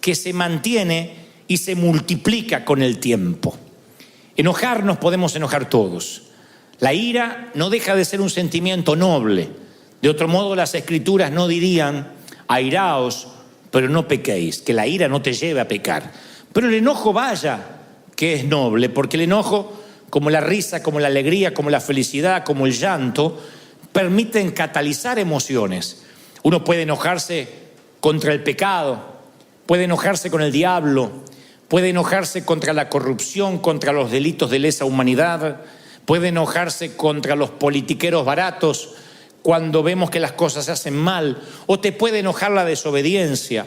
que se mantiene y se multiplica con el tiempo. Enojarnos podemos enojar todos. La ira no deja de ser un sentimiento noble. De otro modo, las Escrituras no dirían: airaos, pero no pequéis, que la ira no te lleve a pecar. Pero el enojo, vaya que es noble, porque el enojo, como la risa, como la alegría, como la felicidad, como el llanto, permiten catalizar emociones. Uno puede enojarse contra el pecado, puede enojarse con el diablo, puede enojarse contra la corrupción, contra los delitos de lesa humanidad, puede enojarse contra los politiqueros baratos cuando vemos que las cosas se hacen mal, o te puede enojar la desobediencia.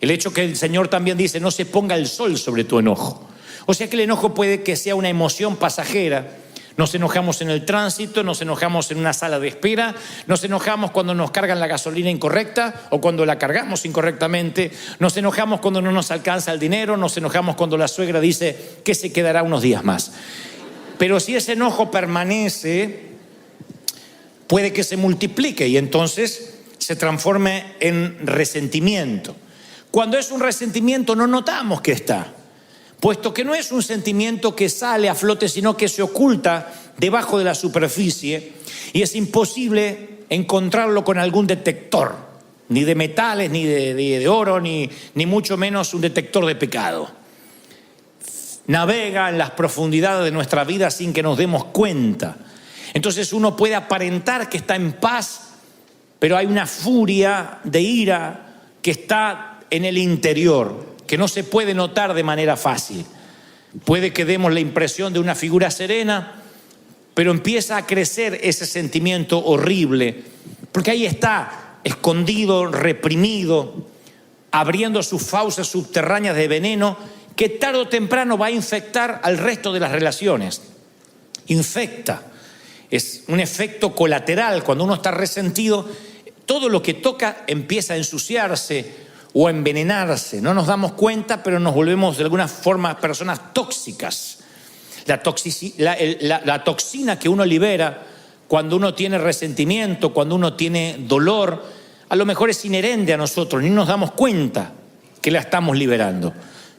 El hecho que el Señor también dice: no se ponga el sol sobre tu enojo. O sea que el enojo puede que sea una emoción pasajera. Nos enojamos en el tránsito, nos enojamos en una sala de espera, nos enojamos cuando nos cargan la gasolina incorrecta o cuando la cargamos incorrectamente, nos enojamos cuando no nos alcanza el dinero, nos enojamos cuando la suegra dice que se quedará unos días más. Pero si ese enojo permanece, puede que se multiplique y entonces se transforme en resentimiento. Cuando es un resentimiento no notamos que está, puesto que no es un sentimiento que sale a flote, sino que se oculta debajo de la superficie y es imposible encontrarlo con algún detector, ni de metales, ni de oro, ni mucho menos un detector de pecado. Navega en las profundidades de nuestra vida sin que nos demos cuenta. Entonces uno puede aparentar que está en paz, pero hay una furia de ira que está en el interior, que no se puede notar de manera fácil. Puede que demos la impresión de una figura serena, pero empieza a crecer ese sentimiento horrible, porque ahí está, escondido, reprimido, abriendo sus fauces subterráneas de veneno, que tarde o temprano va a infectar al resto de las relaciones. Infecta. Es un efecto colateral. Cuando uno está resentido, todo lo que toca empieza a ensuciarse o a envenenarse. No nos damos cuenta, pero nos volvemos de alguna forma personas tóxicas. La toxina que uno libera cuando uno tiene resentimiento, cuando uno tiene dolor, a lo mejor es inherente a nosotros, ni nos damos cuenta que la estamos liberando.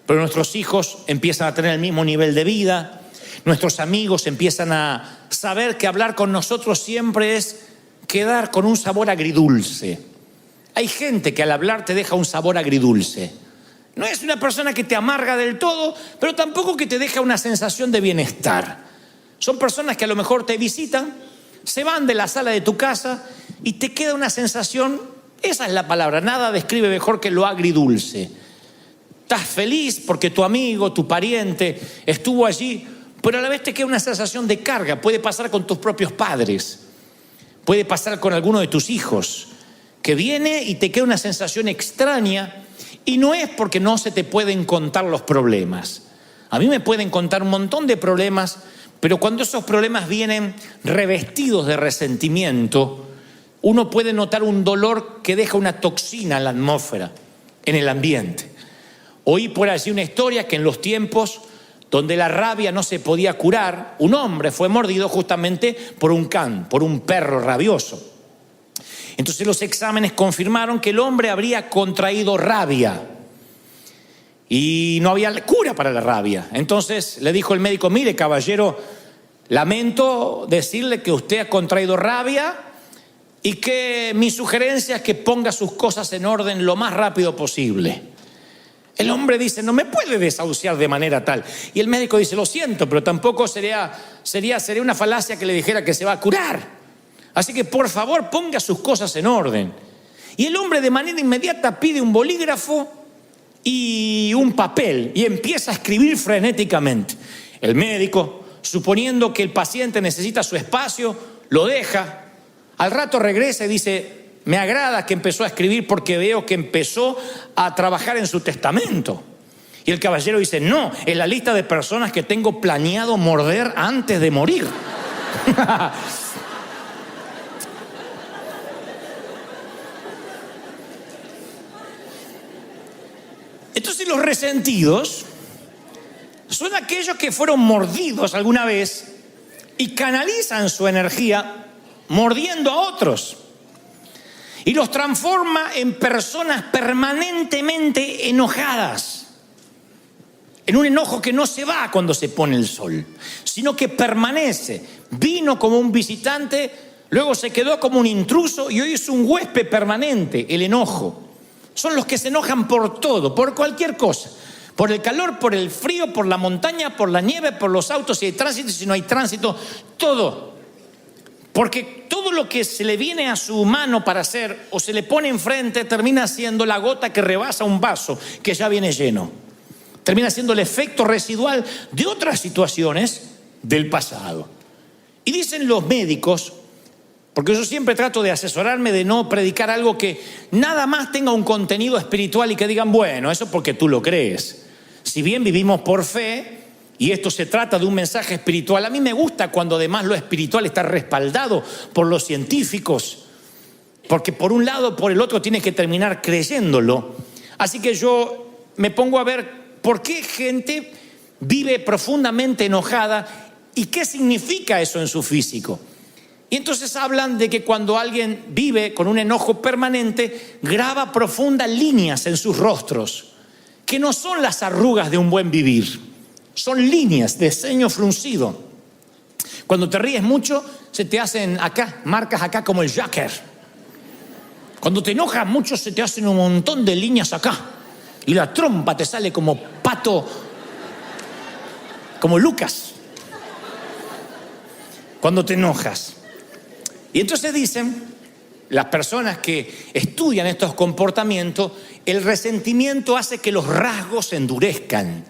Pero nuestros hijos empiezan a tener el mismo nivel de vida, nuestros amigos empiezan a saber que hablar con nosotros siempre es quedar con un sabor agridulce. Hay gente que al hablar te deja un sabor agridulce. No es una persona que te amarga del todo, pero tampoco que te deja una sensación de bienestar. Son personas que a lo mejor te visitan, se van de la sala de tu casa y te queda una sensación, esa es la palabra, nada describe mejor que lo agridulce. Estás feliz porque tu amigo, tu pariente estuvo allí, pero a la vez te queda una sensación de carga. Puede pasar con tus propios padres, puede pasar con alguno de tus hijos, que viene y te queda una sensación extraña, y no es porque no se te pueden contar los problemas. A mí me pueden contar un montón de problemas, pero cuando esos problemas vienen revestidos de resentimiento, uno puede notar un dolor que deja una toxina en la atmósfera, en el ambiente. Oí por allí una historia que en los tiempos donde la rabia no se podía curar, un hombre fue mordido justamente por un can, por un perro rabioso. Entonces los exámenes confirmaron que el hombre habría contraído rabia y no había cura para la rabia. Entonces le dijo el médico: mire, caballero, lamento decirle que usted ha contraído rabia y que mi sugerencia es que ponga sus cosas en orden lo más rápido posible. El hombre dice: no me puede desahuciar de manera tal. Y el médico dice: lo siento, pero tampoco sería una falacia que le dijera que se va a curar. Así que por favor ponga sus cosas en orden. Y el hombre de manera inmediata pide un bolígrafo y un papel y empieza a escribir frenéticamente. El médico, suponiendo que el paciente necesita su espacio, lo deja. Al rato regresa y dice: me agrada que empezó a escribir porque veo que empezó a trabajar en su testamento. Y el caballero dice: no, es la lista de personas que tengo planeado morder antes de morir. Entonces los resentidos son aquellos que fueron mordidos alguna vez y canalizan su energía mordiendo a otros. y los transforma en personas permanentemente enojadas. En un enojo que no se va cuando se pone el sol, sino que permanece. Vino como un visitante, luego se quedó como un intruso y hoy es un huésped permanente, el enojo. Son los que se enojan por todo, por cualquier cosa. Por el calor, por el frío, por la montaña, por la nieve, por los autos, si hay tránsito, si no hay tránsito, todo. Porque todo lo que se le viene a su mano para hacer o se le pone enfrente termina siendo la gota que rebasa un vaso que ya viene lleno. Termina siendo el efecto residual de otras situaciones del pasado. Y dicen los médicos, porque yo siempre trato de asesorarme de no predicar algo que nada más tenga un contenido espiritual y que digan, bueno, eso porque tú lo crees. Si bien vivimos por fe y esto se trata de un mensaje espiritual, a mí me gusta cuando además lo espiritual está respaldado por los científicos, porque por un lado o por el otro tienes que terminar creyéndolo. Así que yo me pongo a ver por qué gente vive profundamente enojada y qué significa eso en su físico. Y entonces hablan de que cuando alguien vive con un enojo permanente, graba profundas líneas en sus rostros, que no son las arrugas de un buen vivir, son líneas de ceño fruncido. Cuando te ríes mucho, se te hacen acá, marcas acá como el Joker. Cuando te enojas mucho, se te hacen un montón de líneas acá. Y la trompa te sale como pato, como Lucas, cuando te enojas. Y entonces dicen las personas que estudian estos comportamientos, el resentimiento hace que los rasgos se endurezcan.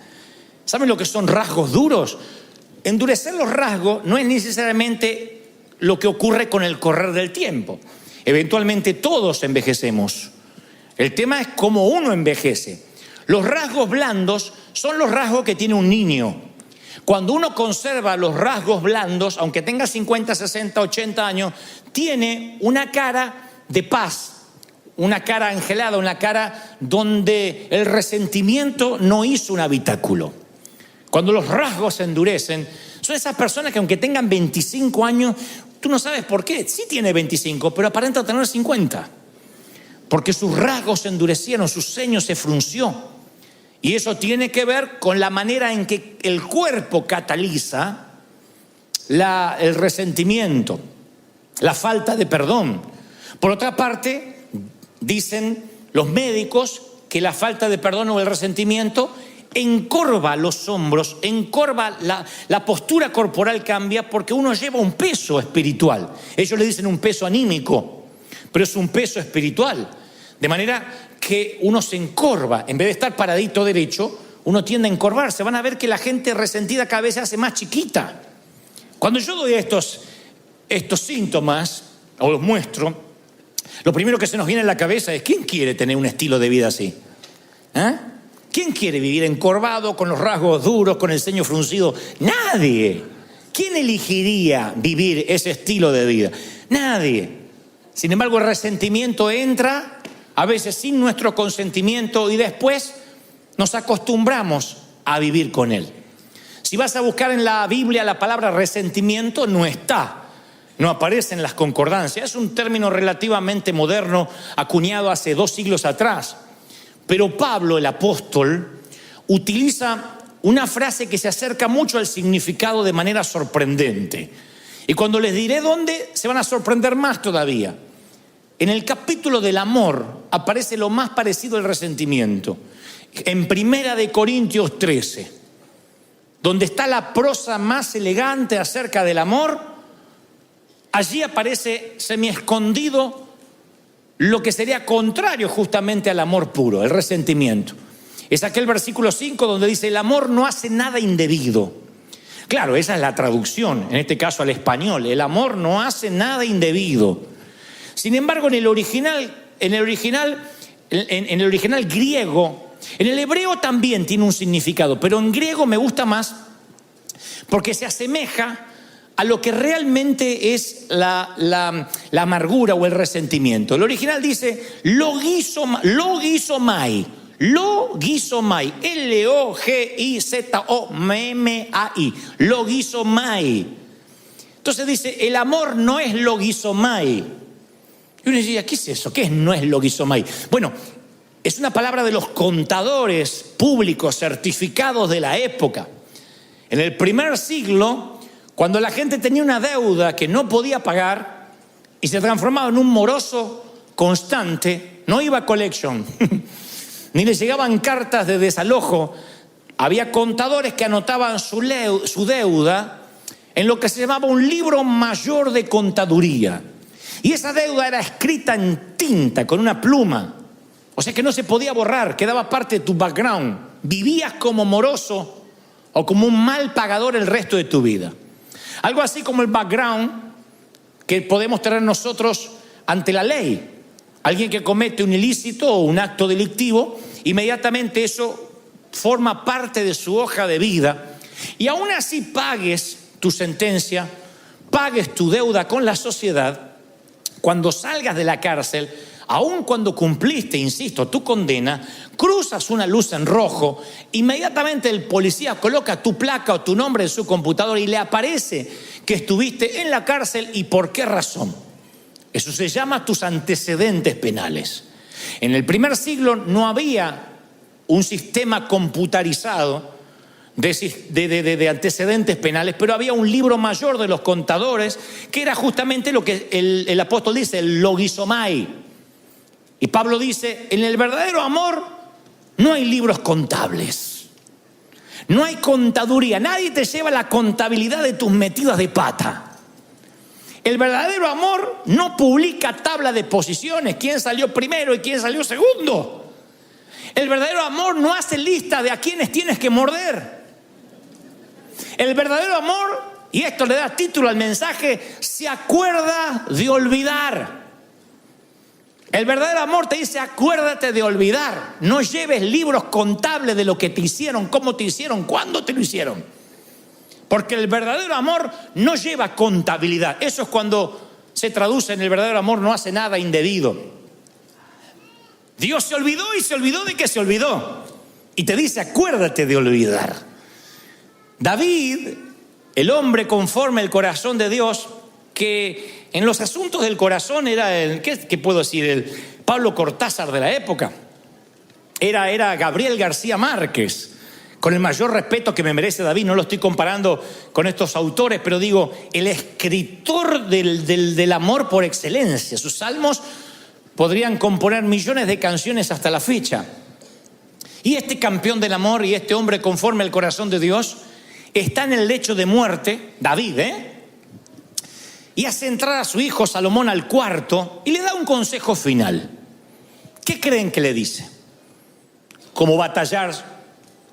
¿Saben lo que son rasgos duros? Endurecer los rasgos no es necesariamente lo que ocurre con el correr del tiempo. Eventualmente todos envejecemos. El tema es cómo uno envejece. Los rasgos blandos son los rasgos que tiene un niño. Cuando uno conserva los rasgos blandos, aunque tenga 50, 60, 80 años, tiene una cara de paz, una cara angelada, una cara donde el resentimiento no hizo un habitáculo. Cuando los rasgos se endurecen, son esas personas que aunque tengan 25 años, tú no sabes por qué. Sí tiene 25, pero aparenta tener 50. Porque sus rasgos se endurecieron, su ceño se frunció. Y eso tiene que ver con la manera en que el cuerpo cataliza el resentimiento, la falta de perdón. Por otra parte, dicen los médicos que la falta de perdón o el resentimiento encorva los hombros, encorva la postura corporal, cambia porque uno lleva un peso espiritual. Ellos le dicen un peso anímico, pero es un peso espiritual. De manera que uno se encorva, en vez de estar paradito derecho, uno tiende a encorvarse. Van a ver que la gente resentida cada vez se hace más chiquita. Cuando yo doy estos síntomas, o los muestro, lo primero que se nos viene en la cabeza es, ¿quién quiere tener un estilo de vida así? ¿Quién quiere vivir encorvado, con los rasgos duros, con el ceño fruncido? Nadie. ¿Quién elegiría vivir ese estilo de vida? Nadie. Sin embargo, el resentimiento entra a veces sin nuestro consentimiento y después nos acostumbramos a vivir con él. Si vas a buscar en la Biblia la palabra resentimiento, no está, no aparece en las concordancias. Es un término relativamente moderno, acuñado hace 2 siglos atrás. Pero Pablo, el apóstol, utiliza una frase que se acerca mucho al significado de manera sorprendente. Y cuando les diré dónde, se van a sorprender más todavía. En el capítulo del amor aparece lo más parecido al resentimiento. En 1 Corintios 13, donde está la prosa más elegante acerca del amor, allí aparece semiescondido lo que sería contrario justamente al amor puro, el resentimiento. Es aquel versículo 5 donde dice, el amor no hace nada indebido. Claro, esa es la traducción, en este caso al español. El amor no hace nada indebido. Sin embargo, en el original griego, en el hebreo también tiene un significado, pero en griego me gusta más porque se asemeja a lo que realmente es la amargura o el resentimiento. El original dice logizomai, Logizomai, logizomai. Entonces dice, el amor no es logizomai. Y uno decía, ¿qué es eso? ¿Qué no es logizomai? Bueno, es una palabra de los contadores públicos certificados de la época. En el primer siglo, cuando la gente tenía una deuda que no podía pagar y se transformaba en un moroso constante, no iba a collection, ni le llegaban cartas de desalojo. Había contadores que anotaban su deuda en lo que se llamaba un libro mayor de contaduría. Y esa deuda era escrita en tinta, con una pluma. O sea que no se podía borrar, quedaba parte de tu background. Vivías como moroso o como un mal pagador el resto de tu vida. Algo así como el background que podemos tener nosotros ante la ley. Alguien que comete un ilícito o un acto delictivo, inmediatamente eso forma parte de su hoja de vida. Y aún así pagues tu sentencia, pagues tu deuda con la sociedad, cuando salgas de la cárcel, aun cuando cumpliste, insisto, tu condena, cruzas una luz en rojo, inmediatamente el policía coloca tu placa o tu nombre en su computadora y le aparece que estuviste en la cárcel y por qué razón. Eso se llama tus antecedentes penales. En el primer siglo no había un sistema computarizado de antecedentes penales, pero había un libro mayor de los contadores que era justamente lo que el apóstol dice, el logizomai. Y Pablo dice, en el verdadero amor no hay libros contables, no hay contaduría, nadie te lleva la contabilidad de tus metidas de pata. El verdadero amor no publica tabla de posiciones, quién salió primero y quién salió segundo. El verdadero amor no hace lista de a quienes tienes que morder. El verdadero amor, y esto le da título al mensaje, se acuerda de olvidar. El verdadero amor te dice, acuérdate de olvidar. No lleves libros contables de lo que te hicieron, cómo te hicieron, cuándo te lo hicieron. Porque el verdadero amor no lleva contabilidad. Eso es cuando se traduce en el verdadero amor, no hace nada indebido. Dios se olvidó y se olvidó de que se olvidó. Y te dice, acuérdate de olvidar. David, el hombre conforme al corazón de Dios, que en los asuntos del corazón era ¿qué puedo decir? El Pablo Cortázar de la época. Era Gabriel García Márquez. Con el mayor respeto que me merece David, no lo estoy comparando con estos autores, pero digo, el escritor del amor por excelencia. Sus salmos podrían componer millones de canciones hasta la fecha. Y este campeón del amor y este hombre conforme al corazón de Dios está en el lecho de muerte, David, y hace entrar a su hijo Salomón al cuarto y le da un consejo final. ¿Qué creen que le dice? ¿Cómo batallar?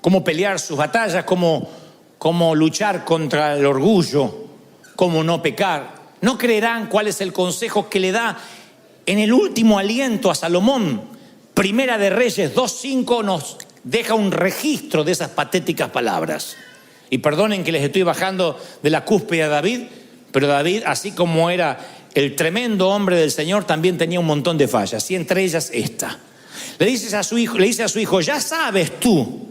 ¿Cómo pelear sus batallas? ¿Cómo luchar contra el orgullo? ¿Cómo no pecar? No creerán cuál es el consejo que le da en el último aliento a Salomón. Primera de Reyes 2:5 nos deja un registro de esas patéticas palabras. Y perdonen que les estoy bajando de la cúspide a David, pero David, así como era el tremendo hombre del Señor, también tenía un montón de fallas, y entre ellas esta. Le dice a su hijo, ya sabes tú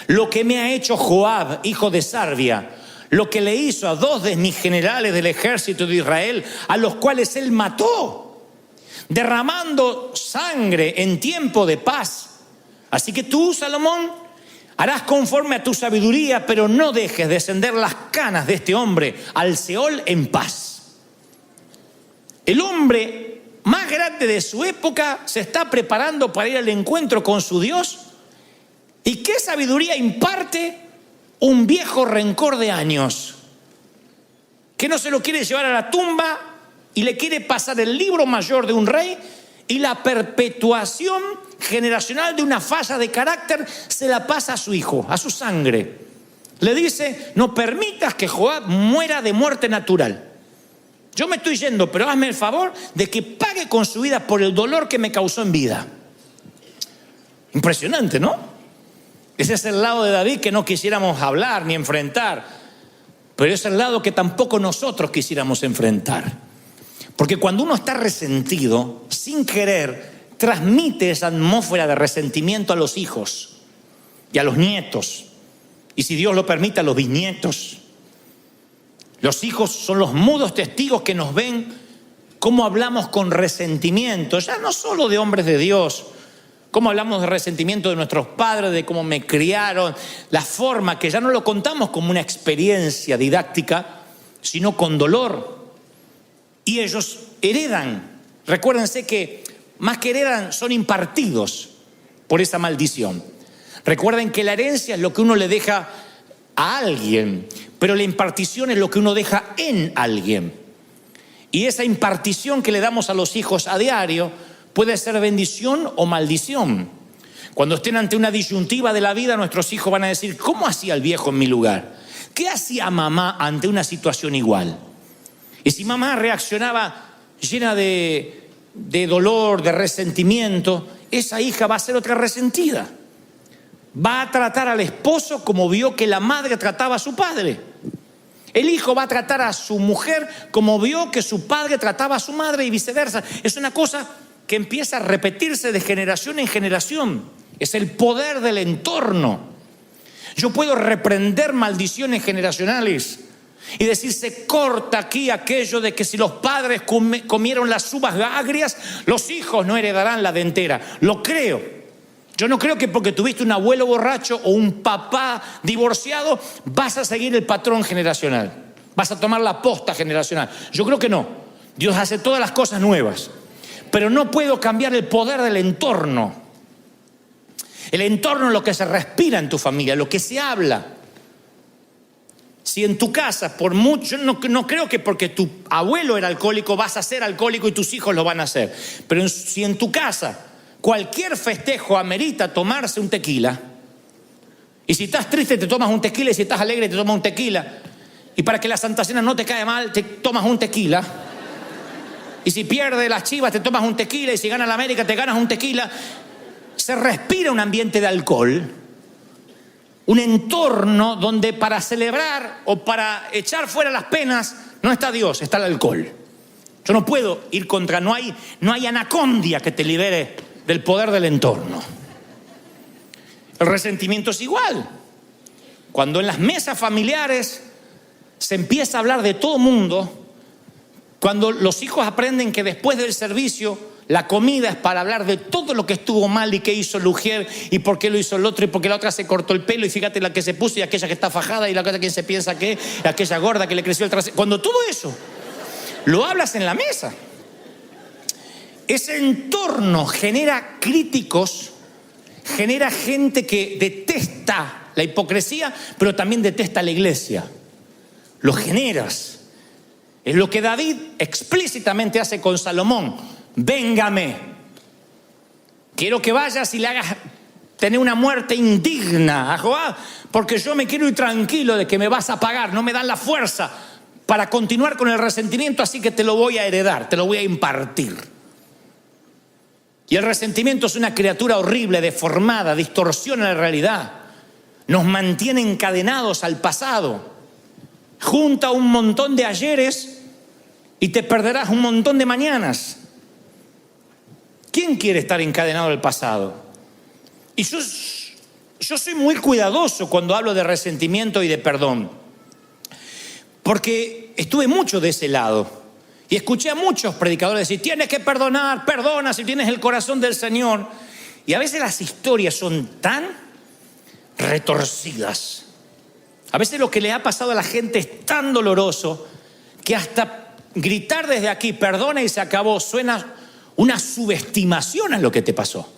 lo que me ha hecho Joab, hijo de Sarvia, lo que le hizo a 2 de mis generales del ejército de Israel, a los cuales él mató, derramando sangre en tiempo de paz. Así que tú, Salomón, harás conforme a tu sabiduría, pero no dejes descender las canas de este hombre al Seol en paz. El hombre más grande de su época se está preparando para ir al encuentro con su Dios. ¿Y qué sabiduría imparte un viejo rencor de años que no se lo quiere llevar a la tumba y le quiere pasar el libro mayor de un rey y la perpetuación generacional de una falla de carácter se la pasa a su hijo, a su sangre? Le dice, no permitas que Joab muera de muerte natural. Yo me estoy yendo, pero hazme el favor de que pague con su vida por el dolor que me causó en vida. Impresionante, ¿no? Ese es el lado de David que no quisiéramos hablar ni enfrentar, pero es el lado que tampoco nosotros quisiéramos enfrentar. Porque cuando uno está resentido, sin querer, transmite esa atmósfera de resentimiento a los hijos y a los nietos, y si Dios lo permite, a los bisnietos. Los hijos son los mudos testigos que nos ven cómo hablamos con resentimiento, ya no solo de hombres de Dios, cómo hablamos de resentimiento de nuestros padres, de cómo me criaron, la forma que ya no lo contamos como una experiencia didáctica, sino con dolor. Y ellos heredan. Recuérdense que más que heredan, son impartidos por esa maldición. Recuerden que la herencia es lo que uno le deja a alguien, pero la impartición es lo que uno deja en alguien. Y esa impartición que le damos a los hijos a diario puede ser bendición o maldición. Cuando estén ante una disyuntiva de la vida, nuestros hijos van a decir: ¿cómo hacía el viejo en mi lugar? ¿Qué hacía mamá ante una situación igual? Y si mamá reaccionaba llena de dolor, de resentimiento, esa hija va a ser otra resentida. Va a tratar al esposo como vio que la madre trataba a su padre. El hijo va a tratar a su mujer como vio que su padre trataba a su madre y viceversa. Es una cosa que empieza a repetirse de generación en generación. Es el poder del entorno. Yo puedo reprender maldiciones generacionales y decir: se corta aquí aquello de que si los padres comieron las uvas agrias, los hijos no heredarán la dentera. Lo creo. Yo no creo que porque tuviste un abuelo borracho o un papá divorciado vas a seguir el patrón generacional, vas a tomar la posta generacional. Yo creo que no. Dios hace todas las cosas nuevas, pero no puedo cambiar el poder del entorno. El entorno es lo que se respira en tu familia, lo que se habla. Si en tu casa, por mucho, no creo que porque tu abuelo era alcohólico vas a ser alcohólico y tus hijos lo van a hacer, pero si en tu casa cualquier festejo amerita tomarse un tequila, y si estás triste te tomas un tequila, y si estás alegre te tomas un tequila, y para que la Santa Cena no te cae mal te tomas un tequila, y si pierdes las Chivas te tomas un tequila, y si gana la América te ganas un tequila. Se respira un ambiente de alcohol, un entorno donde para celebrar o para echar fuera las penas no está Dios, está el alcohol. Yo no puedo ir contra, no hay anacondia que te libere del poder del entorno. El resentimiento es igual. Cuando en las mesas familiares se empieza a hablar de todo mundo, cuando los hijos aprenden que después del servicio la comida es para hablar de todo lo que estuvo mal y qué hizo el ujier y por qué lo hizo el otro y por qué la otra se cortó el pelo y fíjate la que se puso y aquella que está fajada y la otra que se piensa que aquella gorda que le creció el trasero. Cuando todo eso lo hablas en la mesa, ese entorno genera críticos, genera gente que detesta la hipocresía, pero también detesta la iglesia. Lo generas. Es lo que David explícitamente hace con Salomón. Véngame, quiero que vayas y le hagas tener una muerte indigna a Joab, porque yo me quiero ir tranquilo de que me vas a pagar, no me dan la fuerza para continuar con el resentimiento, así que te lo voy a heredar, te lo voy a impartir. Y el resentimiento es una criatura horrible, deformada, distorsiona la realidad, nos mantiene encadenados al pasado, junta un montón de ayeres y te perderás un montón de mañanas. ¿Quién quiere estar encadenado al pasado? Y yo soy muy cuidadoso cuando hablo de resentimiento y de perdón, porque estuve mucho de ese lado y escuché a muchos predicadores decir: tienes que perdonar, perdona si tienes el corazón del Señor. Y a veces las historias son tan retorcidas, a veces lo que le ha pasado a la gente es tan doloroso que hasta gritar desde aquí perdona y se acabó suena una subestimación a lo que te pasó.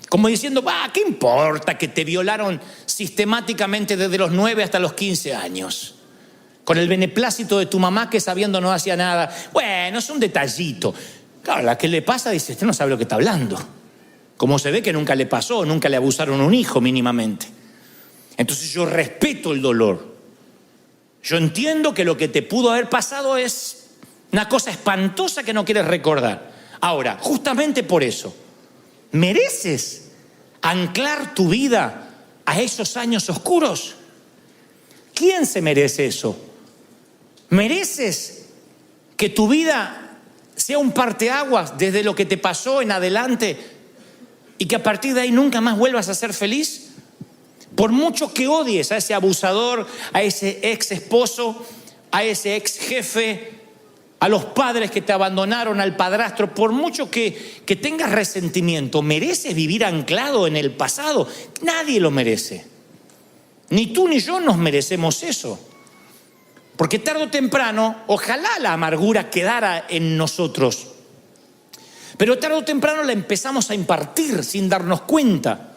Como diciendo: ¿qué importa que te violaron sistemáticamente desde los 9 hasta los 15 años? Con el beneplácito de tu mamá que sabiendo no hacía nada. Bueno, es un detallito. Claro, la que le pasa dice: este no sabe lo que está hablando. Como se ve que nunca le pasó, nunca le abusaron a un hijo mínimamente. Entonces yo respeto el dolor. Yo entiendo que lo que te pudo haber pasado es una cosa espantosa que no quieres recordar. Ahora, justamente por eso, ¿mereces anclar tu vida a esos años oscuros? ¿Quién se merece eso? ¿Mereces que tu vida sea un parteaguas desde lo que te pasó en adelante y que a partir de ahí nunca más vuelvas a ser feliz? Por mucho que odies a ese abusador, a ese ex esposo, a ese ex jefe, a los padres que te abandonaron, al padrastro, por mucho que tengas resentimiento, ¿mereces vivir anclado en el pasado? Nadie lo merece. Ni tú ni yo nos merecemos eso. Porque tarde o temprano, ojalá la amargura quedara en nosotros. Pero tarde o temprano la empezamos a impartir sin darnos cuenta.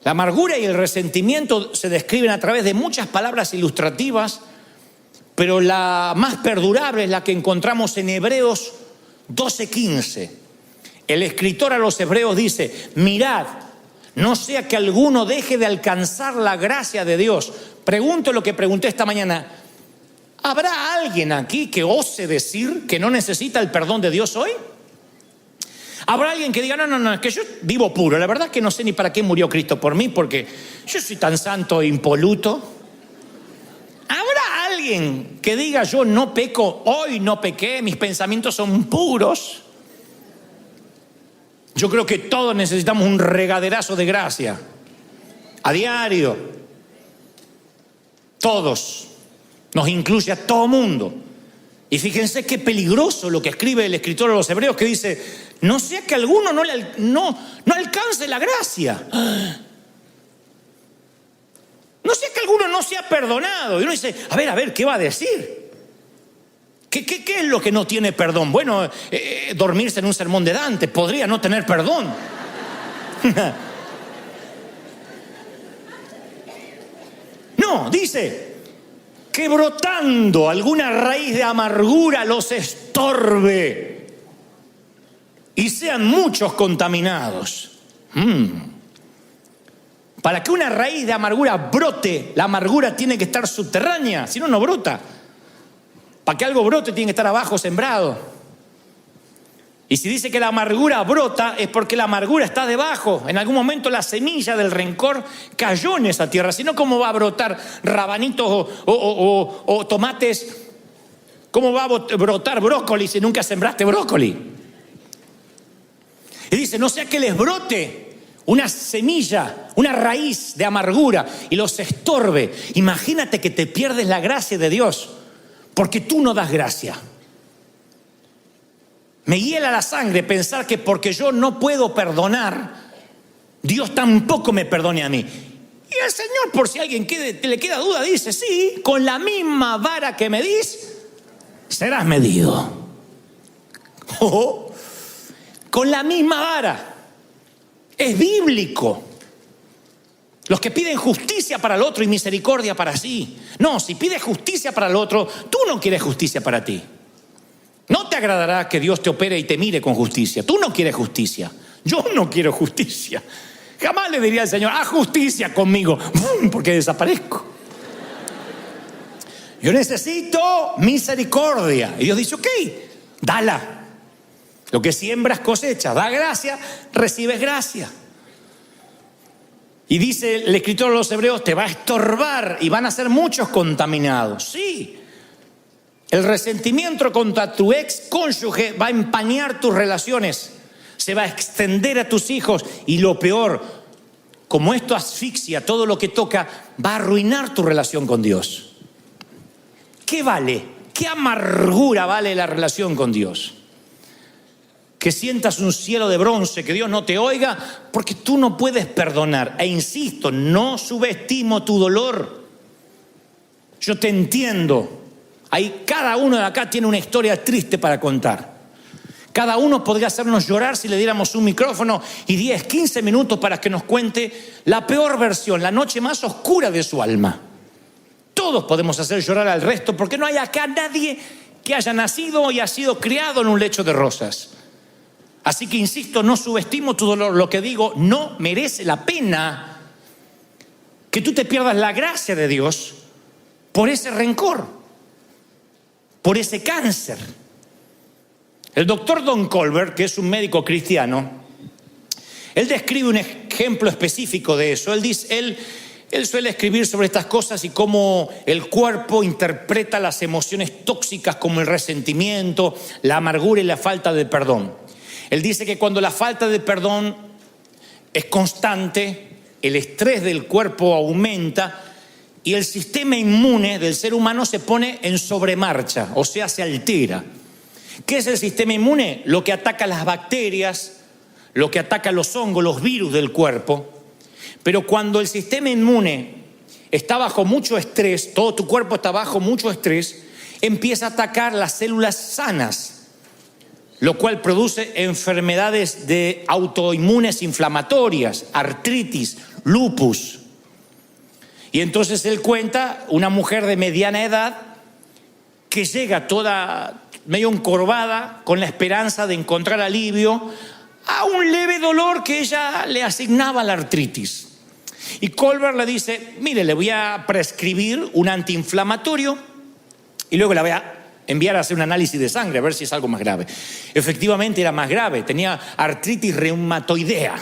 La amargura y el resentimiento se describen a través de muchas palabras ilustrativas, pero la más perdurable es la que encontramos en Hebreos 12:15. El escritor a los hebreos dice: mirad, no sea que alguno deje de alcanzar la gracia de Dios. Pregunto lo que pregunté esta mañana: ¿habrá alguien aquí que ose decir que no necesita el perdón de Dios hoy? ¿Habrá alguien que diga: no, es que yo vivo puro, la verdad que no sé ni para qué murió Cristo por mí, porque yo soy tan santo e impoluto? ¿Habrá alguien que diga: yo no peco, hoy no pequé, mis pensamientos son puros? Yo creo que todos necesitamos un regaderazo de gracia a diario. Todos. Nos incluye a todo mundo. Y fíjense qué peligroso lo que escribe el escritor a los hebreos, que dice: no sea que alguno no alcance la gracia. No sea que alguno no sea perdonado. Y uno dice: a ver, ¿qué va a decir? ¿Qué es lo que no tiene perdón? Bueno, dormirse en un sermón de Dante podría no tener perdón. No, dice que brotando alguna raíz de amargura los estorbe y sean muchos contaminados. Para que una raíz de amargura brote, la amargura tiene que estar subterránea, si no, no brota. Para que algo brote tiene que estar abajo sembrado. Y si dice que la amargura brota, es porque la amargura está debajo. En algún momento la semilla del rencor cayó en esa tierra. Si no, ¿cómo va a brotar rabanitos o tomates? ¿Cómo va a brotar brócoli si nunca sembraste brócoli? Y dice: no sea que les brote una semilla, una raíz de amargura y los estorbe. Imagínate que te pierdes la gracia de Dios porque tú no das gracia. Me hiela la sangre pensar que porque yo no puedo perdonar, Dios tampoco me perdone a mí. Y el Señor, por si a alguien le queda duda, dice: sí, con la misma vara que medís, serás medido. Con la misma vara. Es bíblico. Los que piden justicia para el otro y misericordia para sí. No, si pides justicia para el otro, tú no quieres justicia para ti. No te agradará que Dios te opere y te mire con justicia. Tú no quieres justicia. Yo no quiero justicia. Jamás le diría al Señor: haz justicia conmigo, porque desaparezco. Yo necesito misericordia. Y Dios dice: ok, dala. Lo que siembras cosechas. Da gracia, recibes gracia. Y dice el escritor de los hebreos: te va a estorbar y van a ser muchos contaminados. Sí. El resentimiento contra tu ex cónyuge va a empañar tus relaciones, se va a extender a tus hijos y lo peor, como esto asfixia todo lo que toca, va a arruinar tu relación con Dios. ¿Qué vale? ¿Qué amargura vale la relación con Dios? Que sientas un cielo de bronce, que Dios no te oiga porque tú no puedes perdonar. E insisto, no subestimo tu dolor. Yo te entiendo. Ahí cada uno de acá tiene una historia triste para contar. Cada uno podría hacernos llorar si le diéramos un micrófono y 10, 15 minutos para que nos cuente la peor versión, la noche más oscura de su alma. Todos podemos hacer llorar al resto porque no hay acá nadie que haya nacido y ha sido criado en un lecho de rosas. Así que insisto, no subestimo tu dolor. Lo que digo, no merece la pena que tú te pierdas la gracia de Dios por ese rencor, por ese cáncer. El doctor Don Colbert, que es un médico cristiano, él describe un ejemplo específico de eso. Él suele escribir sobre estas cosas y cómo el cuerpo interpreta las emociones tóxicas como el resentimiento, la amargura y la falta de perdón. Él dice que cuando la falta de perdón es constante, el estrés del cuerpo aumenta y el sistema inmune del ser humano se pone en sobremarcha, o sea, se altera. ¿Qué es el sistema inmune? Lo que ataca las bacterias, lo que ataca los hongos, los virus del cuerpo. Pero cuando el sistema inmune está bajo mucho estrés, todo tu cuerpo está bajo mucho estrés, empieza a atacar las células sanas, lo cual produce enfermedades de autoinmunes inflamatorias, artritis, lupus. Y entonces él cuenta una mujer de mediana edad que llega toda medio encorvada con la esperanza de encontrar alivio a un leve dolor que ella le asignaba a la artritis. Y Colbert le dice, mire, le voy a prescribir un antiinflamatorio y luego la voy a enviar a hacer un análisis de sangre a ver si es algo más grave. Efectivamente era más grave, tenía artritis reumatoidea.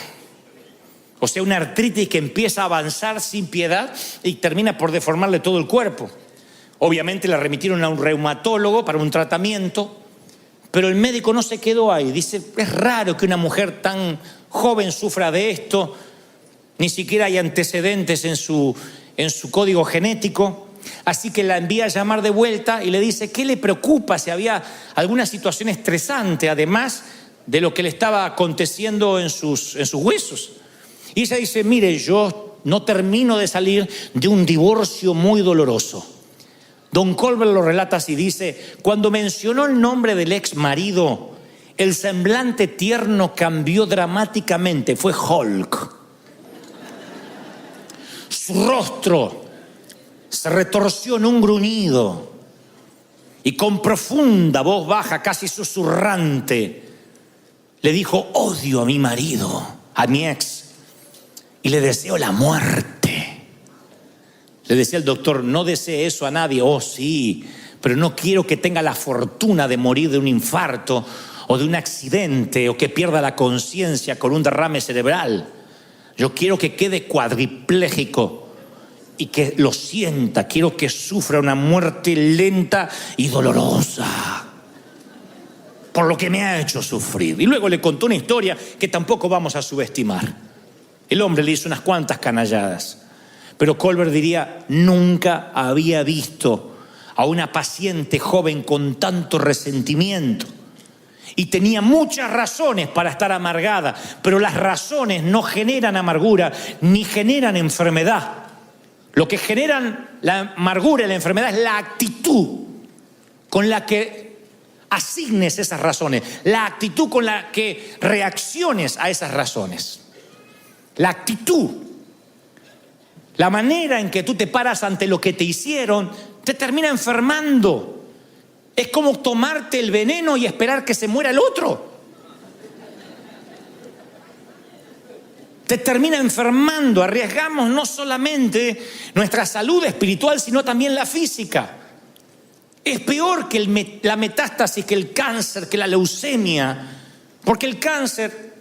O sea, una artritis que empieza a avanzar sin piedad y termina por deformarle todo el cuerpo. Obviamente la remitieron a un reumatólogo para un tratamiento, pero el médico no se quedó ahí. Dice, es raro que una mujer tan joven sufra de esto, ni siquiera hay antecedentes en su código genético. Así que la envía a llamar de vuelta y le dice, ¿qué le preocupa? Si había alguna situación estresante, además de lo que le estaba aconteciendo en sus huesos. Y ella dice, mire, yo no termino de salir de un divorcio muy doloroso. Don Colbert lo relata así, dice, cuando mencionó el nombre del ex marido, el semblante tierno cambió dramáticamente, fue Hulk. Su rostro se retorció en un gruñido y con profunda voz baja, casi susurrante, le dijo, odio a mi marido, a mi ex, y le deseo la muerte. Le decía el doctor, no desee eso a nadie. Oh, sí, pero no quiero que tenga la fortuna de morir de un infarto o de un accidente o que pierda la conciencia con un derrame cerebral. Yo quiero que quede cuadripléjico y que lo sienta. Quiero que sufra una muerte lenta y dolorosa por lo que me ha hecho sufrir. Y luego le contó una historia que tampoco vamos a subestimar. El hombre le hizo unas cuantas canalladas, pero Colbert diría, nunca había visto a una paciente joven con tanto resentimiento. Y tenía muchas razones para estar amargada, pero las razones no generan amargura ni generan enfermedad. Lo que generan la amargura y la enfermedad es la actitud con la que asignes esas razones, la actitud con la que reacciones a esas razones. La actitud, la manera en que tú te paras ante lo que te hicieron, te termina enfermando. Es como tomarte el veneno y esperar que se muera el otro. Te termina enfermando. Arriesgamos no solamente nuestra salud espiritual, sino también la física. Es peor que la metástasis, que el cáncer, que la leucemia, porque el cáncer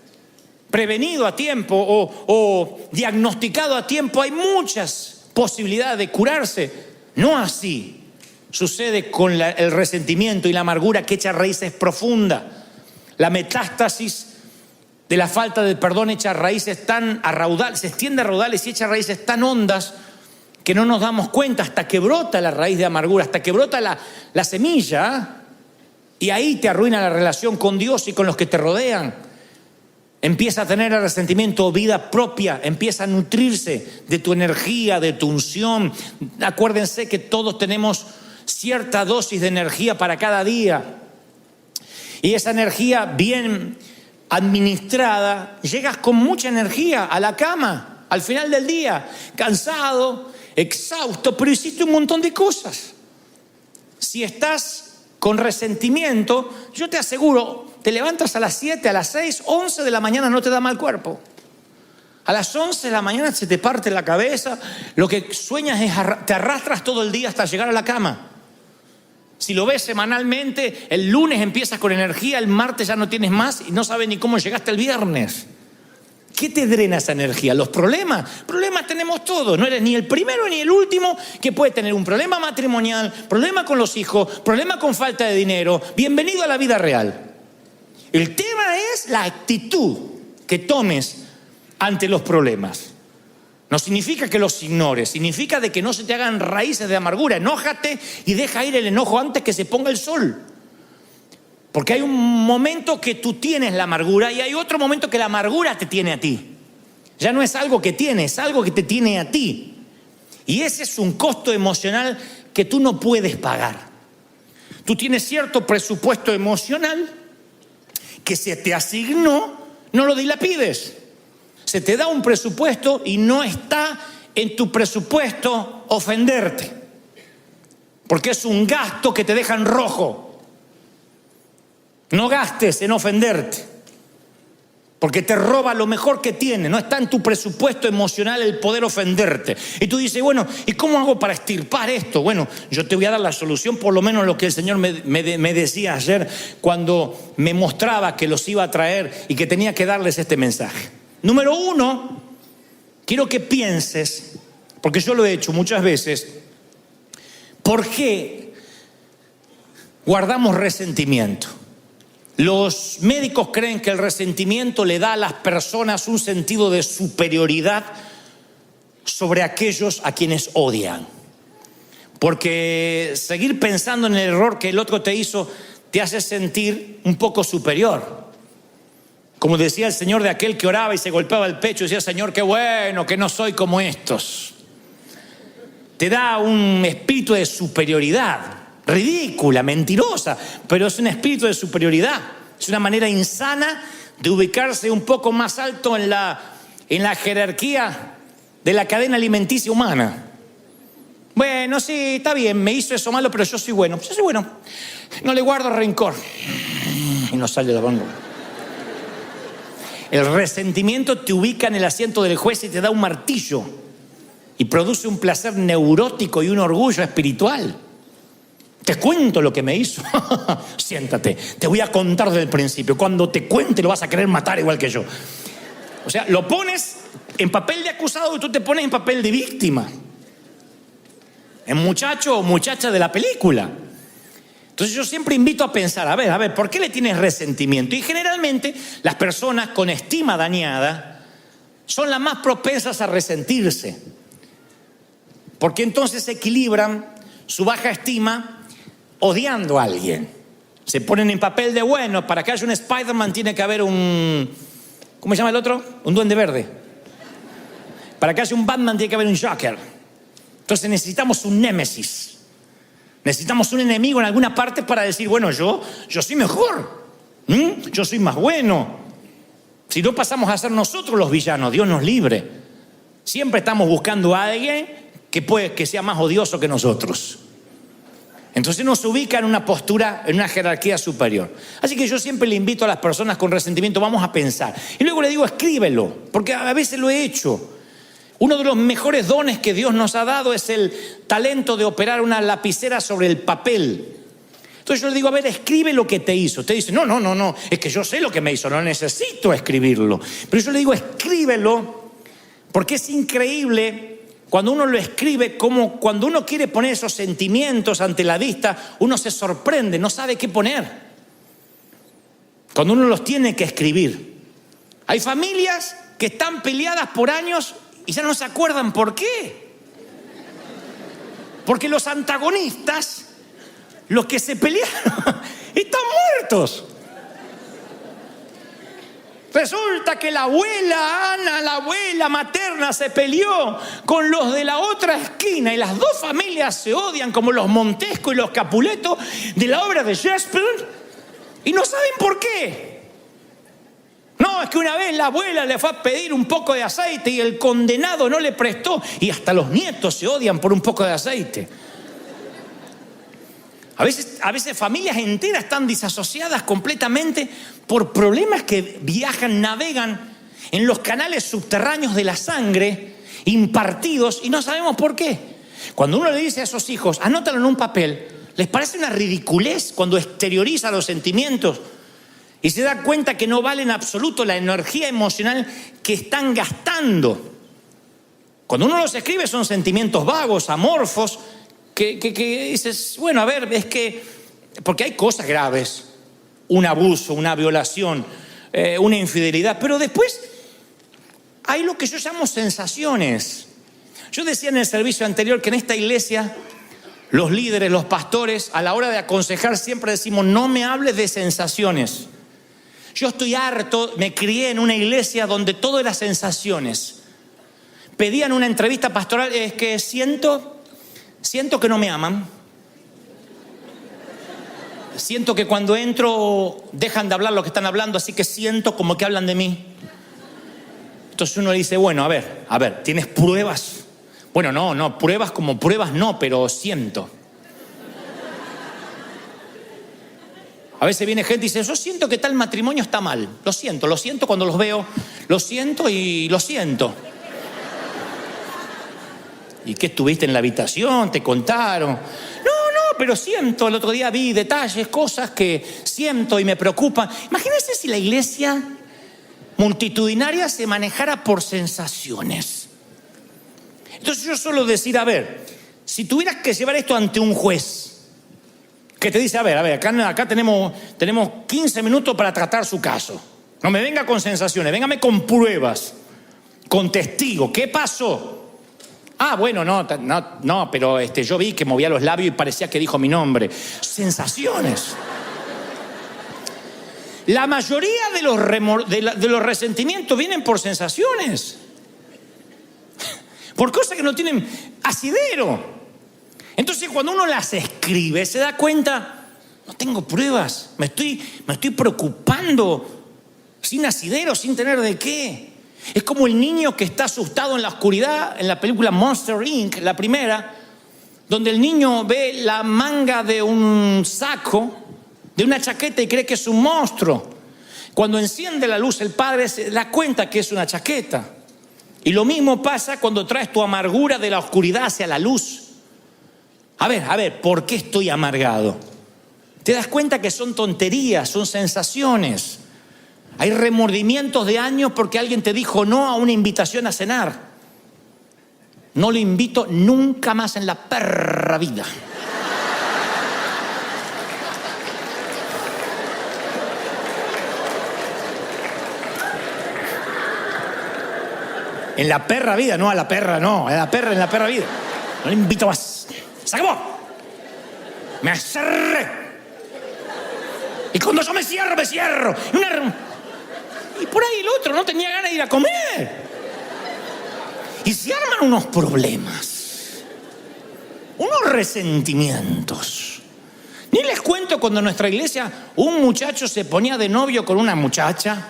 prevenido a tiempo o diagnosticado a tiempo, hay muchas posibilidades de curarse. No así sucede con el resentimiento y la amargura que echa raíces profundas. La metástasis de la falta de perdón echa raíces tan a raudales, se extiende a raudales y echa raíces tan hondas que no nos damos cuenta hasta que brota la raíz de amargura, hasta que brota la semilla, y ahí te arruina la relación con Dios y con los que te rodean. Empieza a tener el resentimiento vida propia, empieza a nutrirse de tu energía, de tu unción. Acuérdense que todos tenemos cierta dosis de energía para cada día. Y esa energía bien administrada, llegas con mucha energía a la cama, al final del día, cansado, exhausto, pero hiciste un montón de cosas. Si estás con resentimiento, yo te aseguro, te levantas a las 7, a las 6, 11 de la mañana no te da mal cuerpo. A las 11 de la mañana se te parte la cabeza, lo que sueñas es, te arrastras todo el día hasta llegar a la cama. Si lo ves semanalmente, el lunes empiezas con energía, el martes ya no tienes más y no sabes ni cómo llegaste el viernes. ¿Qué te drena esa energía? Los problemas. Problemas tenemos todos. No eres ni el primero ni el último que puede tener un problema matrimonial, problema con los hijos, problema con falta de dinero. Bienvenido a la vida real. El tema es la actitud que tomes ante los problemas. No significa que los ignores, significa de que no se te hagan raíces de amargura. Enójate y deja ir el enojo antes que se ponga el sol. Porque hay un momento que tú tienes la amargura y hay otro momento que la amargura te tiene a ti. Ya no es algo que tienes, es algo que te tiene a ti. Y ese es un costo emocional que tú no puedes pagar. Tú tienes cierto presupuesto emocional que se te asignó, no lo dilapides. Se te da un presupuesto y no está en tu presupuesto ofenderte. Porque es un gasto que te deja en rojo. No gastes en ofenderte, porque te roba lo mejor que tiene. No está en tu presupuesto emocional el poder ofenderte. Y tú dices, bueno, ¿y cómo hago para extirpar esto? Bueno, yo te voy a dar la solución, por lo menos lo que el Señor me decía ayer cuando me mostraba que los iba a traer y que tenía que darles este mensaje. Número uno, quiero que pienses, porque yo lo he hecho muchas veces, ¿por qué guardamos resentimiento? Los médicos creen que el resentimiento le da a las personas un sentido de superioridad sobre aquellos a quienes odian. Porque seguir pensando en el error que el otro te hizo te hace sentir un poco superior. Como decía el Señor de aquel que oraba y se golpeaba el pecho y decía, Señor, qué bueno que no soy como estos. Te da un espíritu de superioridad. Ridícula, mentirosa, pero es un espíritu de superioridad. Es una manera insana de ubicarse un poco más alto en la jerarquía de la cadena alimenticia humana. Bueno, sí, está bien, me hizo eso malo, pero yo soy bueno. Yo soy bueno, no le guardo rencor. Y no sale de la boca. El resentimiento te ubica en el asiento del juez y te da un martillo y produce un placer neurótico y un orgullo espiritual. Te cuento lo que me hizo. Siéntate, te voy a contar desde el principio. Cuando te cuente lo vas a querer matar igual que yo. O sea, lo pones en papel de acusado y tú te pones en papel de víctima. En muchacho o muchacha de la película. Entonces yo siempre invito a pensar, a ver, ¿por qué le tienes resentimiento? Y generalmente las personas con estima dañada son las más propensas a resentirse. Porque entonces equilibran su baja estima odiando a alguien. Se ponen en papel de bueno. Para que haya un Spider-Man tiene que haber un... ¿Cómo se llama el otro? Un duende verde. Para que haya un Batman tiene que haber un Joker. Entonces necesitamos un némesis. Necesitamos un enemigo en alguna parte para decir, bueno, yo soy mejor. Yo soy más bueno. Si no pasamos a ser nosotros los villanos, Dios nos libre. Siempre estamos buscando a alguien que sea más odioso que nosotros. Entonces nos ubica en una postura, en una jerarquía superior. Así que yo siempre le invito a las personas con resentimiento, vamos a pensar. Y luego le digo, escríbelo, porque a veces lo he hecho. Uno de los mejores dones que Dios nos ha dado es el talento de operar una lapicera sobre el papel. Entonces yo le digo, a ver, escribe lo que te hizo. Usted dice, no, es que yo sé lo que me hizo, no necesito escribirlo. Pero yo le digo, escríbelo, porque es increíble cuando uno lo escribe, como cuando uno quiere poner esos sentimientos ante la vista, uno se sorprende, no sabe qué poner. Cuando uno los tiene que escribir. Hay familias que están peleadas por años y ya no se acuerdan por qué. Porque los antagonistas, los que se pelearon, están muertos. Resulta que la abuela Ana, la abuela materna, se peleó con los de la otra esquina y las dos familias se odian como los Montesco y los Capuleto de la obra de Shakespeare y no saben por qué. No, es que una vez la abuela le fue a pedir un poco de aceite y el condenado no le prestó y hasta los nietos se odian por un poco de aceite. A veces familias enteras están disasociadas completamente por problemas que viajan, navegan en los canales subterráneos de la sangre, impartidos, y no sabemos por qué. Cuando uno le dice a esos hijos, anótalo en un papel, les parece una ridiculez cuando exterioriza los sentimientos y se da cuenta que no vale en absoluto la energía emocional que están gastando. Cuando uno los escribe son sentimientos vagos, amorfos, que dices, bueno, a ver, es que... Porque hay cosas graves, un abuso, una violación, una infidelidad, pero después hay lo que yo llamo sensaciones. Yo decía en el servicio anterior que en esta iglesia Los líderes, los pastores, a la hora de aconsejar siempre decimos, no me hables de sensaciones. Yo estoy harto, me crié en una iglesia donde todo era sensaciones. Pedían una entrevista pastoral, es que siento que no me aman. Siento que cuando entro dejan de hablar lo que están hablando, así que siento como que hablan de mí. Entonces uno dice, bueno, a ver, ¿tienes pruebas? Bueno, no, pruebas como pruebas no, pero siento. A veces viene gente y dice, yo siento que tal matrimonio está mal. Lo siento cuando los veo, lo siento y lo siento. ¿Y qué estuviste en la habitación? ¿Te contaron? No, pero siento. El otro día vi detalles, cosas que siento y me preocupan. Imagínense si la iglesia multitudinaria se manejara por sensaciones. Entonces yo suelo decir, a ver, si tuvieras que llevar esto ante un juez, que te dice, a ver, acá tenemos 15 minutos para tratar su caso. No me venga con sensaciones, véngame con pruebas, con testigos. ¿Qué pasó? Ah, bueno, no, pero yo vi que movía los labios y parecía que dijo mi nombre. Sensaciones. La mayoría de los resentimientos vienen por sensaciones. Por cosas que no tienen asidero. Entonces cuando uno las escribe se da cuenta, no tengo pruebas, me estoy preocupando sin asidero, sin tener de qué. Es como el niño que está asustado en la oscuridad en la película Monster Inc., la primera, donde el niño ve la manga de un saco, de una chaqueta y cree que es un monstruo. Cuando enciende la luz el padre se da cuenta que es una chaqueta. Y lo mismo pasa cuando traes tu amargura de la oscuridad hacia la luz. A ver, ¿por qué estoy amargado? Te das cuenta que son tonterías, son sensaciones. Hay remordimientos de años porque alguien te dijo no a una invitación a cenar. No lo invito nunca más en la perra vida. En la perra vida, no a la perra, no. En la perra vida. No le invito más. ¡Se acabó! Me cerré. Y cuando yo me cierro. Y por ahí el otro no tenía ganas de ir a comer. Y se arman unos problemas. Unos resentimientos. Ni les cuento cuando en nuestra iglesia un muchacho se ponía de novio con una muchacha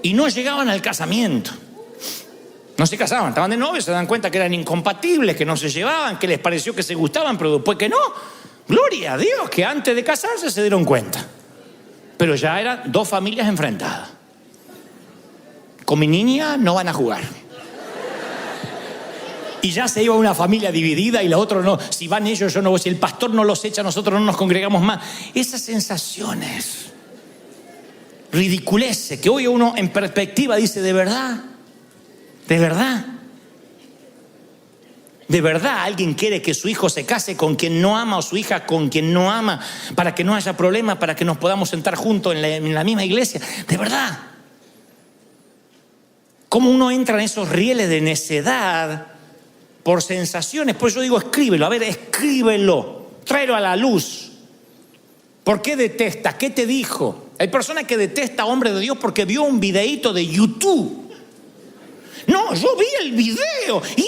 y no llegaban al casamiento. No se casaban, estaban de novios, se dan cuenta que eran incompatibles, que no se llevaban, que les pareció que se gustaban, pero después que no. Gloria a Dios, que antes de casarse se dieron cuenta. Pero ya eran dos familias enfrentadas. Con mi niña no van a jugar. Y ya se iba una familia dividida y la otra no. Si van ellos, yo no voy. Si el pastor no los echa, nosotros no nos congregamos más. Esas sensaciones, ridiculeces, que hoy uno en perspectiva dice, ¿de verdad? ¿De verdad? ¿De verdad alguien quiere que su hijo se case con quien no ama o su hija con quien no ama para que no haya problema, para que nos podamos sentar juntos en la misma iglesia? ¿De verdad? ¿Cómo uno entra en esos rieles de necedad por sensaciones? Pues yo digo, escríbelo, escríbelo, tráelo a la luz. ¿Por qué detesta? ¿Qué te dijo? Hay personas que detestan a hombres de Dios porque vio un videíto de YouTube. No, yo vi el video y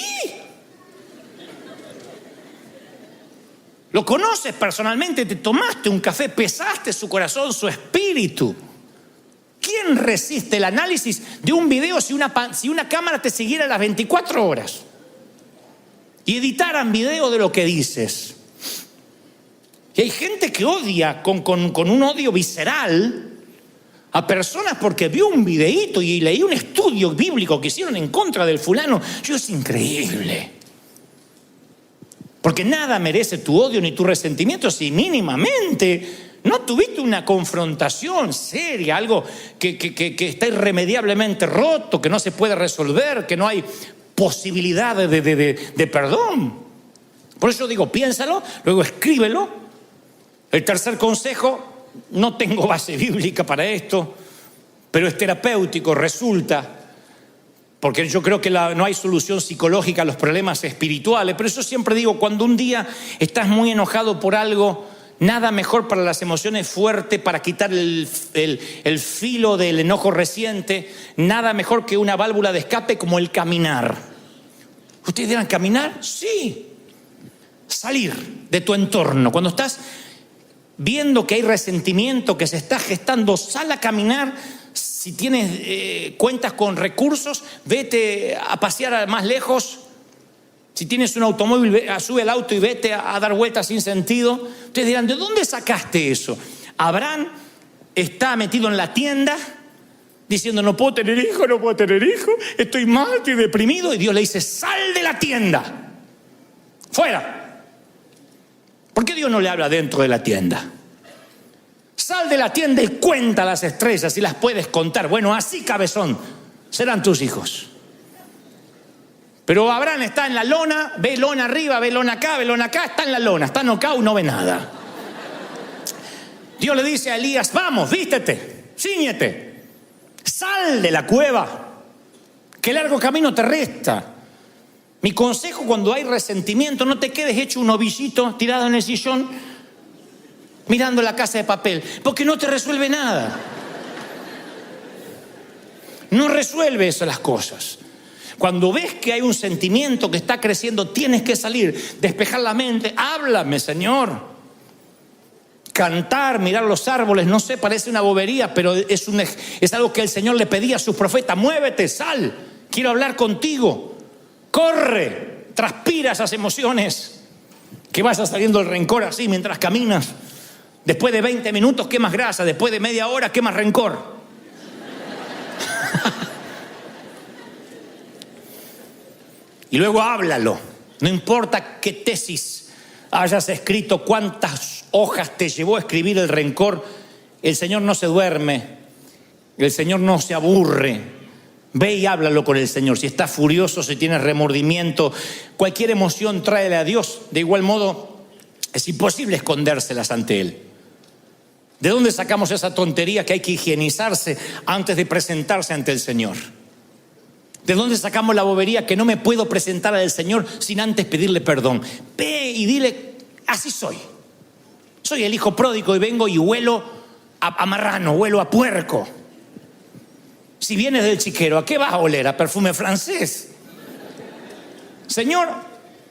lo conoces personalmente, te tomaste un café, pesaste su corazón, su espíritu. ¿Quién resiste el análisis de un video si una cámara te siguiera las 24 horas y editaran video de lo que dices? Y hay gente que odia con un odio visceral a personas porque vio un videíto y leí un estudio bíblico que hicieron en contra del fulano. Es increíble. Porque nada merece tu odio ni tu resentimiento si mínimamente no tuviste una confrontación seria, algo que está irremediablemente roto, que no se puede resolver, que no hay posibilidad de perdón. Por eso digo, piénsalo, luego escríbelo. El tercer consejo, no tengo base bíblica para esto, pero es terapéutico, resulta. porque yo creo que no hay solución psicológica a los problemas espirituales, pero yo siempre digo, cuando un día estás muy enojado por algo, nada mejor para las emociones fuerte, para quitar el filo del enojo reciente, nada mejor que una válvula de escape como el caminar. ¿Ustedes dirán caminar? Sí. Salir de tu entorno. Cuando estás viendo que hay resentimiento, que se está gestando, sal a caminar. Si tienes cuentas con recursos, vete a pasear más lejos. Si tienes un automóvil, sube al auto y vete a dar vueltas sin sentido. Ustedes dirán, ¿de dónde sacaste eso? Abraham está metido en la tienda diciendo, no puedo tener hijo, estoy mal, estoy deprimido. Y Dios le dice, sal de la tienda, fuera. ¿Por qué Dios no le habla dentro de la tienda? Sal de la tienda y cuenta las estrellas si las puedes contar. Bueno, así, cabezón, serán tus hijos. Pero Abraham está en la lona, ve lona arriba, ve lona acá, está en la lona, está knockout, no ve nada. Dios le dice a Elías, vamos, vístete, cíñete, sal de la cueva, que largo camino te resta. Mi consejo cuando hay resentimiento, no te quedes hecho un ovillito tirado en el sillón mirando la Casa de Papel, porque no te resuelve nada. No resuelve eso las cosas. Cuando ves que hay un sentimiento que está creciendo, tienes que salir, despejar la mente. Háblame, Señor. Cantar, mirar los árboles, no sé, parece una bobería, pero es algo que el Señor le pedía a sus profetas. Muévete, sal, quiero hablar contigo. Corre, transpira esas emociones. Que vaya saliendo el rencor así mientras caminas. Después de 20 minutos quemas grasa, después de media hora quemas rencor. Y luego háblalo. No importa qué tesis hayas escrito, cuántas hojas te llevó a escribir el rencor, el Señor no se duerme, el Señor no se aburre. Ve y háblalo con el Señor. Si estás furioso, si tienes remordimiento, cualquier emoción tráele a Dios. De igual modo, es imposible escondérselas ante Él. ¿De dónde sacamos esa tontería que hay que higienizarse antes de presentarse ante el Señor? ¿De dónde sacamos la bobería que no me puedo presentar al Señor sin antes pedirle perdón? Ve y dile, así soy. Soy el hijo pródigo y vengo y huelo a marrano, huelo a puerco. Si vienes del chiquero, ¿a qué vas a oler? ¿A perfume francés? Señor,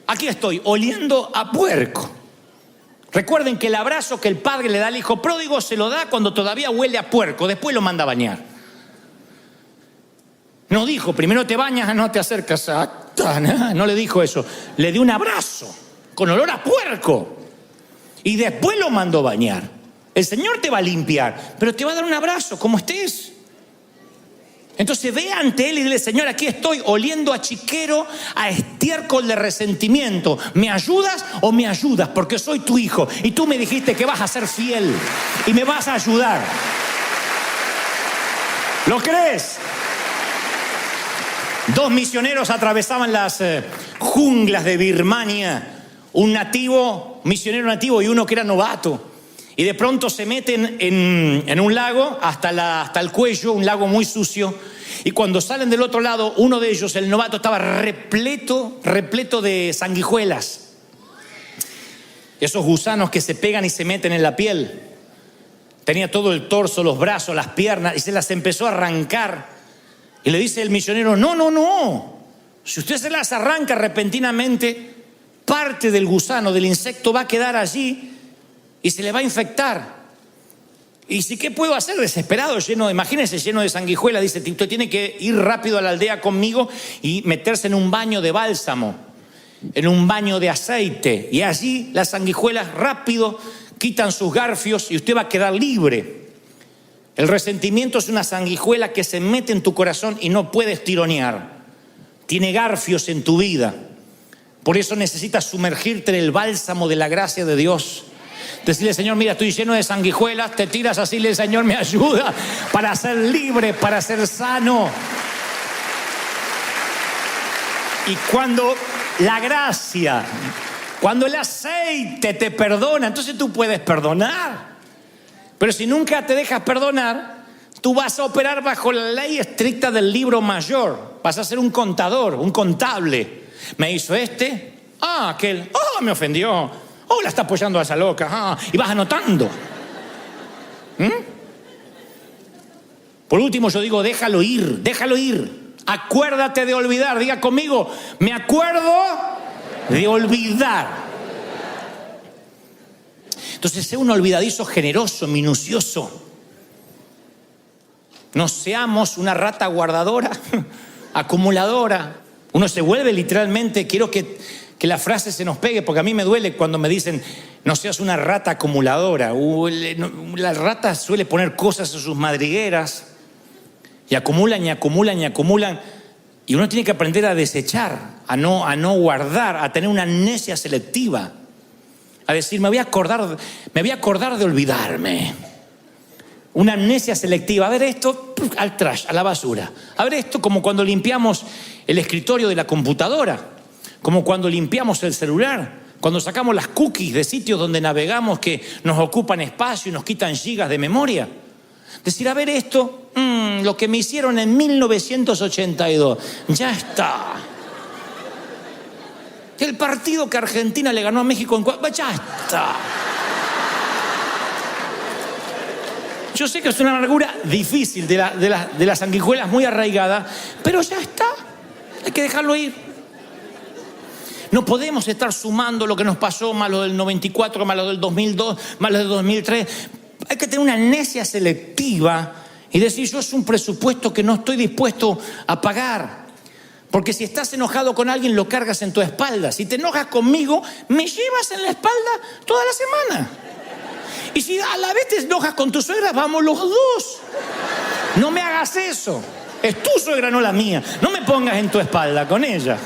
aquí estoy, oliendo a puerco. Recuerden que el abrazo que el padre le da al hijo pródigo se lo da cuando todavía huele a puerco, después lo manda a bañar. No dijo, primero te bañas, no te acercas a... No le dijo eso, le dio un abrazo con olor a puerco y después lo mandó a bañar. El Señor te va a limpiar, pero te va a dar un abrazo como estés. Entonces ve ante Él y dile, Señor, aquí estoy oliendo a chiquero, a estiércol de resentimiento. ¿Me ayudas o me ayudas? Porque soy tu hijo y tú me dijiste que vas a ser fiel y me vas a ayudar. ¿Lo crees? 2 misioneros atravesaban las junglas de Birmania. Un misionero nativo y uno que era novato. Y de pronto se meten en un lago hasta el cuello, un lago muy sucio. Y cuando salen del otro lado, uno de ellos, el novato, estaba repleto de sanguijuelas. Esos gusanos que se pegan y se meten en la piel. Tenía todo el torso, los brazos, las piernas, y se las empezó a arrancar. Y le dice el misionero, no. Si usted se las arranca repentinamente, parte del gusano, del insecto, va a quedar allí y se le va a infectar. Y si, ¿qué puedo hacer? Desesperado, imagínense, lleno de sanguijuelas. Dice, usted tiene que ir rápido a la aldea conmigo y meterse en un baño de bálsamo, en un baño de aceite. Y allí las sanguijuelas rápido quitan sus garfios y usted va a quedar libre. El resentimiento es una sanguijuela que se mete en tu corazón y no puedes tironear. Tiene garfios en tu vida. Por eso necesitas sumergirte en el bálsamo de la gracia de Dios. Decirle, Señor, mira, estoy lleno de sanguijuelas. Te tiras así, le Señor, me ayuda para ser libre, para ser sano. Y cuando la gracia, cuando el aceite te perdona, entonces tú puedes perdonar. Pero si nunca te dejas perdonar, tú vas a operar bajo la ley estricta del libro mayor. Vas a ser un contador, un contable. Me hizo este, aquel, me ofendió, la está apoyando a esa loca, y vas anotando. Por último yo digo, déjalo ir. Acuérdate de olvidar, diga conmigo, me acuerdo de olvidar. Entonces, sea un olvidadizo generoso, minucioso. No seamos una rata guardadora, acumuladora. Uno se vuelve literalmente, quiero que la frase se nos pegue, porque a mí me duele cuando me dicen, no seas una rata acumuladora. La rata suele poner cosas en sus madrigueras y acumulan. Y uno tiene que aprender a desechar, a no guardar, a tener una amnesia selectiva. A decir, me voy a acordar de olvidarme. Una amnesia selectiva. A ver esto, al trash, a la basura. A ver esto, como cuando limpiamos el escritorio de la computadora, como cuando limpiamos el celular, cuando sacamos las cookies de sitios donde navegamos que nos ocupan espacio y nos quitan gigas de memoria. Decir, a ver esto, lo que me hicieron en 1982, ya está. El partido que Argentina le ganó a México ya está. Yo sé que es una amargura difícil de las sanguijuelas muy arraigada, pero ya está. Hay que dejarlo ir. No podemos estar sumando lo que nos pasó, más lo del 94, más lo del 2002, más lo del 2003. Hay que tener una amnesia selectiva y decir, yo es un presupuesto que no estoy dispuesto a pagar. Porque si estás enojado con alguien, lo cargas en tu espalda. Si te enojas conmigo, me llevas en la espalda toda la semana. Y si a la vez te enojas con tu suegra, vamos los dos. No me hagas eso. Es tu suegra, no la mía. No me pongas en tu espalda con ella.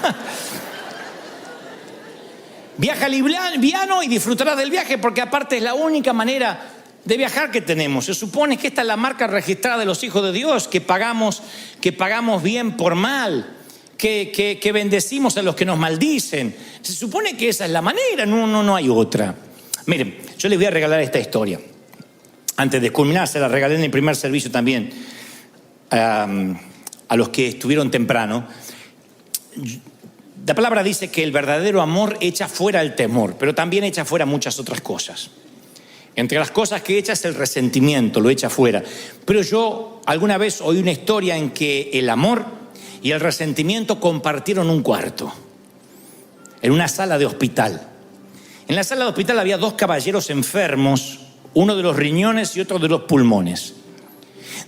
Viaja liviano y disfrutarás del viaje, porque aparte es la única manera de viajar que tenemos. Se supone que esta es la marca registrada de los hijos de Dios, que pagamos bien por mal. Que bendecimos a los que nos maldicen. Se supone que esa es la manera, no hay otra. Miren, yo les voy a regalar esta historia. Antes de culminar, se la regalé en el primer servicio también a los que estuvieron temprano. La palabra dice que el verdadero amor echa fuera el temor, pero también echa fuera muchas otras cosas. Entre las cosas que echa es el resentimiento, lo echa fuera. Pero yo alguna vez oí una historia en que el amor y el resentimiento compartieron un cuarto en una sala de hospital. En la sala de hospital había dos caballeros enfermos, uno de los riñones y otro de los pulmones.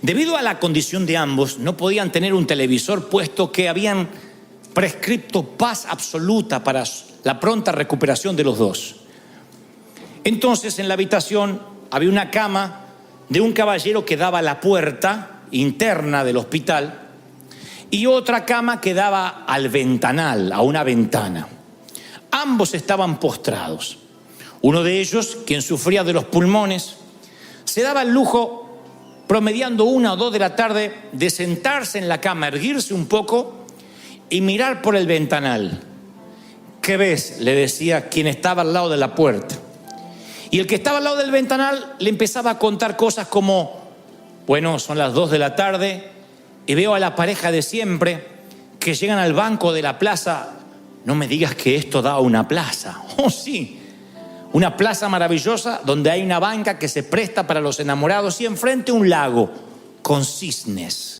Debido a la condición de ambos, no podían tener un televisor, puesto que habían prescripto paz absoluta para la pronta recuperación de los dos. Entonces, en la habitación había una cama de un caballero que daba a la puerta interna del hospital y otra cama que daba al ventanal, a una ventana. Ambos estaban postrados. Uno de ellos, quien sufría de los pulmones, se daba el lujo, promediando 1 o 2 de la tarde, de sentarse en la cama, erguirse un poco y mirar por el ventanal. ¿Qué ves?, le decía quien estaba al lado de la puerta. Y el que estaba al lado del ventanal le empezaba a contar cosas como, bueno, son las 2 de la tarde y veo a la pareja de siempre que llegan al banco de la plaza. No me digas que esto da a una plaza. Oh, sí, una plaza maravillosa donde hay una banca que se presta para los enamorados y enfrente un lago con cisnes.